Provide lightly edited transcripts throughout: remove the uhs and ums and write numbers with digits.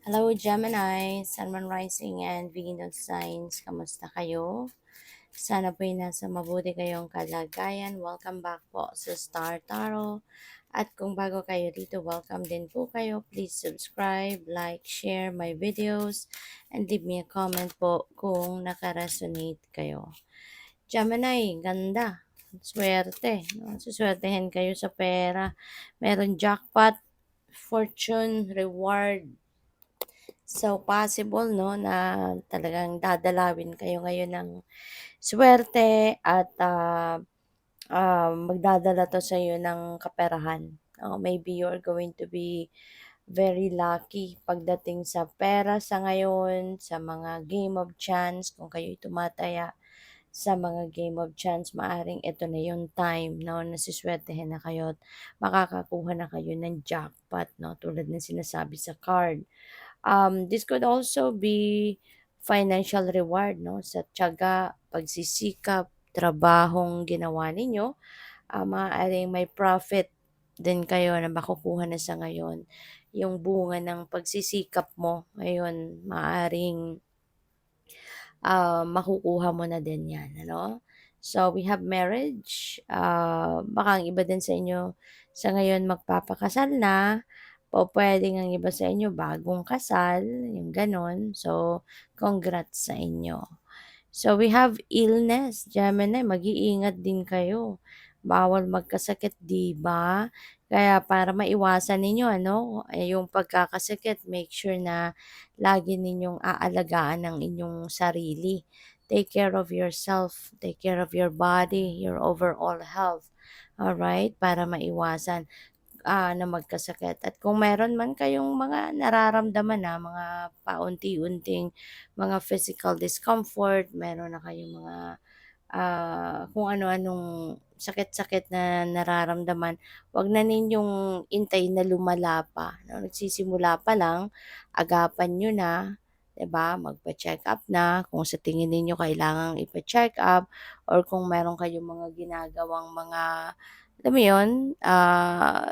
Hello Gemini, Sun, Moon, Rising, and Venus signs. Kamusta kayo? Sana po'y nasa mabuti kayong kalagayan. Welcome back po sa Star Tarot. At kung bago kayo dito, welcome din po kayo. Please subscribe, like, share my videos, and leave me a comment po kung nakaresonate kayo. Gemini, ganda. Swerte. No? Suswertehin kayo sa pera. Meron jackpot, fortune, reward. So, possible, no, na talagang dadalawin kayo ngayon ng swerte at magdadala to sa iyo ng kaperahan. Maybe you're going to be very lucky pagdating sa pera sa ngayon, sa mga game of chance, kung kayo'y tumataya sa mga game of chance, maaring ito na yung time, no, nasiswertehin na kayo at makakakuha na kayo ng jackpot, no, tulad ng sinasabi sa card. This could also be financial reward, no, sa tiyaga, pagsisikap, trabahong ginawa ninyo. Maaaring may profit din kayo na makukuha na sa ngayon. Yung bunga ng pagsisikap mo ngayon, maaaring makukuha mo na din yan, ano? So, we have marriage. Baka ang iba din sa inyo sa ngayon magpapakasal na. O pwedeng ang iba sa inyo bagong kasal, yung ganon. So, congrats sa inyo. So, we have illness. Gemini, mag-iingat din kayo. Bawal magkasakit, di ba? Kaya para maiwasan ninyo, ano, yung pagkakasakit, make sure na lagi ninyong aalagaan ang inyong sarili. Take care of yourself, take care of your body, your overall health. Alright? Para maiwasan na magkasakit. At kung meron man kayong mga nararamdaman na mga paunti-unting mga physical discomfort, meron na kayong mga kung ano-anong sakit-sakit na nararamdaman, wag na ninyong intayin na lumala pa. No? Nagsisimula pa lang, agapan nyo na, 'di ba? Magpa-check up na kung sa tingin ninyo kailangang ipa-check up or kung meron kayong mga ginagawang mga alam mo 'yun,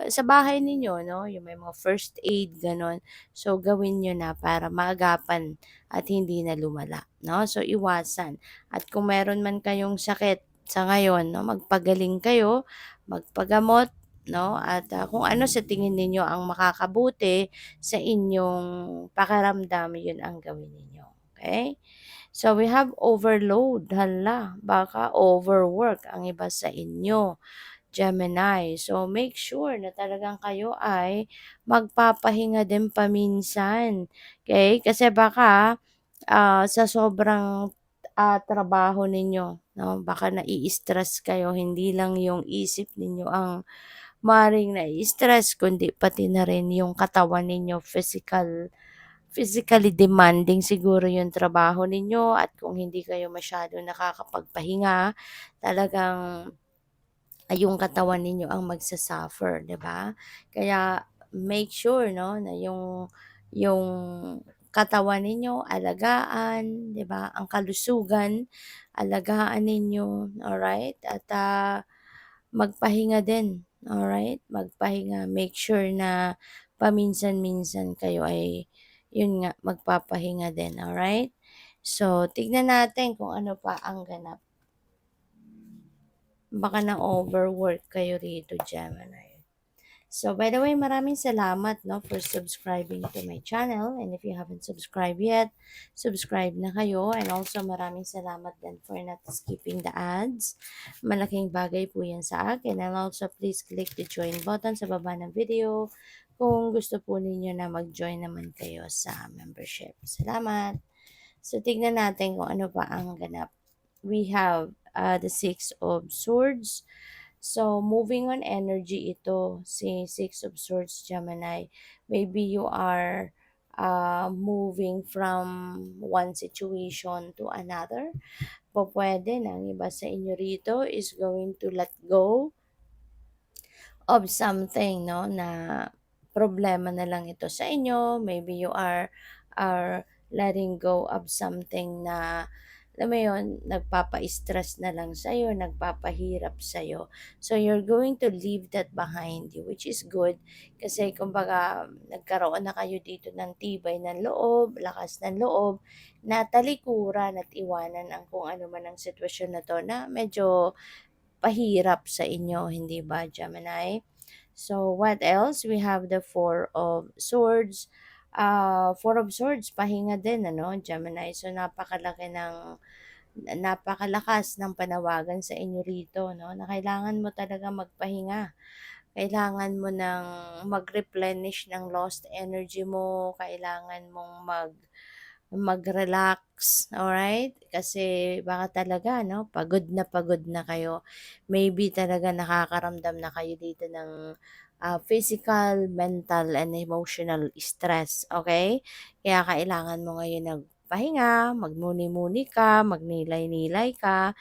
sa bahay ninyo 'no, yung may mga first aid gano'n. So gawin niyo na para maagapan at hindi na lumala 'no. So iwasan at kung meron man kayong sakit sa ngayon 'no, magpagaling kayo, magpagamot 'no, at kung ano sa tingin ninyo ang makakabuti sa inyong pakiramdam, 'yun ang gawin ninyo, okay. So we have overload, hala, baka overwork ang iba sa inyo. Gemini. So, make sure na talagang kayo ay magpapahinga din paminsan. Okay? Kasi baka sa sobrang trabaho ninyo, no? Baka nai-stress kayo, hindi lang yung isip ninyo ang maring nai-stress, kundi pati na rin yung katawan ninyo, physically demanding siguro yung trabaho ninyo at kung hindi kayo masyado nakakapagpahinga, talagang yung katawan ninyo ang magsa-suffer, 'di ba? Kaya make sure 'no na yung katawan ninyo alagaan, 'di ba? Ang kalusugan alagaan ninyo, alright? At magpahinga din, alright? Magpahinga, make sure na paminsan-minsan kayo ay yun nga magpapahinga din, alright? So, tignan natin kung ano pa ang ganap. Baka na-overwork kayo rito, Gemini. So, by the way, maraming salamat no, for subscribing to my channel. And if you haven't subscribed yet, subscribe na kayo. And also, maraming salamat din for not skipping the ads. Malaking bagay po yan sa akin. And also, please click the join button sa baba ng video kung gusto po ninyo na mag-join naman kayo sa membership. Salamat! So, tignan natin kung ano pa ang ganap. We have the Six of Swords. So, moving on energy ito, si Six of Swords, Gemini. Maybe you are moving from one situation to another. Pwede na, ang iba sa inyo rito is going to let go of something, no, na problema na lang ito sa inyo. Maybe you are letting go of something na alam mo yun, nagpapa-stress na lang sa'yo, nagpapahirap sa'yo. So, you're going to leave that behind you, which is good kasi kumbaga nagkaroon na kayo dito ng tibay ng loob, lakas ng loob, na talikuran at iwanan ang kung ano man ang sitwasyon na 'to na medyo pahirap sa inyo, hindi ba, Gemini? So, what else? We have the Four of Swords. Four of Swords, pahinga din, ano, Gemini. So, napakalakas ng panawagan sa inyo rito, no, na kailangan mo talaga magpahinga. Kailangan mo ng mag-replenish ng lost energy mo, kailangan mong mag-relax, alright? Kasi baka talaga, no, pagod na kayo. Maybe talaga nakakaramdam na kayo dito ng physical, mental, and emotional stress, okay? Kaya kailangan mo ngayon nagpahinga, magmuni-muni ka, magnilay-nilay ka.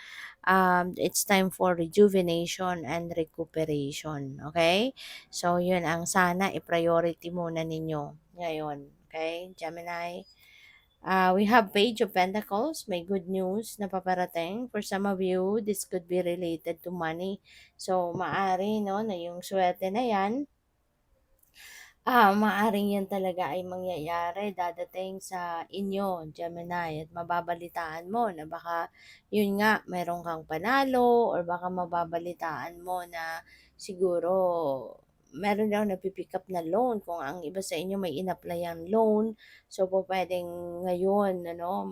It's time for rejuvenation and recuperation, okay? So, yun ang sana i-priority muna ninyo ngayon, okay, Gemini? We have Page of Pentacles. May good news na paparating. For some of you, this could be related to money. So, maari, no, na yung swerte na yan, maaaring yan talaga ay mangyayari, dadating sa inyo, Gemini, at mababalitaan mo na baka, yun nga, meron kang panalo or baka mababalitaan mo na siguro meron daw napipick up na loan kung ang iba sa inyo may in-apply ang loan. So, po pwedeng ngayon, ano,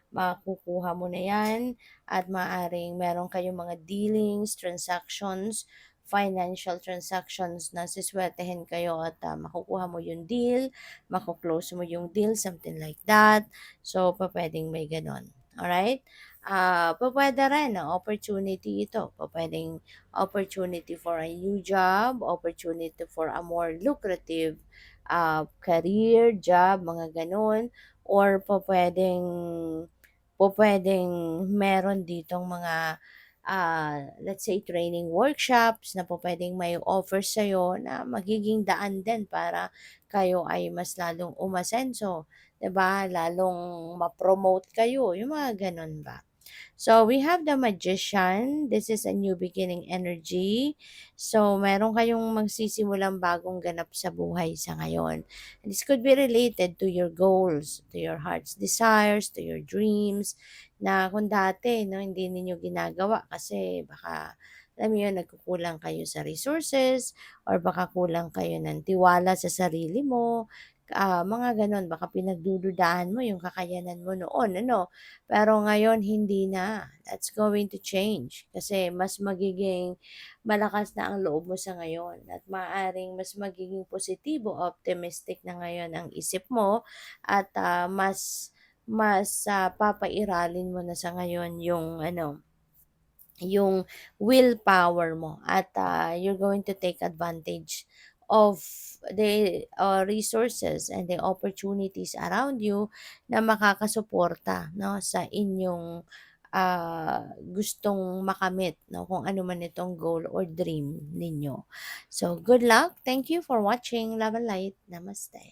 makukuha mo na yan at maaaring meron kayong mga dealings, transactions, financial transactions na siswertehin kayo at makukuha mo yung deal, makuklose mo yung deal, something like that. So, pwedeng may ganon. Alright? Pwede rin, no? Opportunity ito. Pwedeng opportunity for a new job, opportunity for a more lucrative career, job, mga ganon. Or pwedeng meron ditong mga let's say training workshops na pwedeng may offer sa'yo na magiging daan din para kayo ay mas lalong umasenso, 'di ba? Lalong ma-promote kayo, yung mga gano'n ba. So, we have the Magician. This is a new beginning energy. So, meron kayong magsisimulang bagong ganap sa buhay sa ngayon. And this could be related to your goals, to your heart's desires, to your dreams, na kung dati, no, hindi ninyo ginagawa kasi baka, alam mo yun, nagkukulang kayo sa resources or baka kulang kayo ng tiwala sa sarili mo, mga ganon, baka pinagdududahan mo yung kakayanan mo noon, ano, pero ngayon hindi na. That's going to change kasi mas magiging malakas na ang loob mo sa ngayon at maaaring mas magiging positibo, optimistic na ngayon ang isip mo at papairalin mo na sa ngayon yung ano, yung willpower mo at you're going to take advantage of the resources and the opportunities around you na makakasuporta, no, sa inyong gustong makamit, no, kung ano man itong goal or dream ninyo. So, good luck. Thank you for watching. Love and light. Namaste.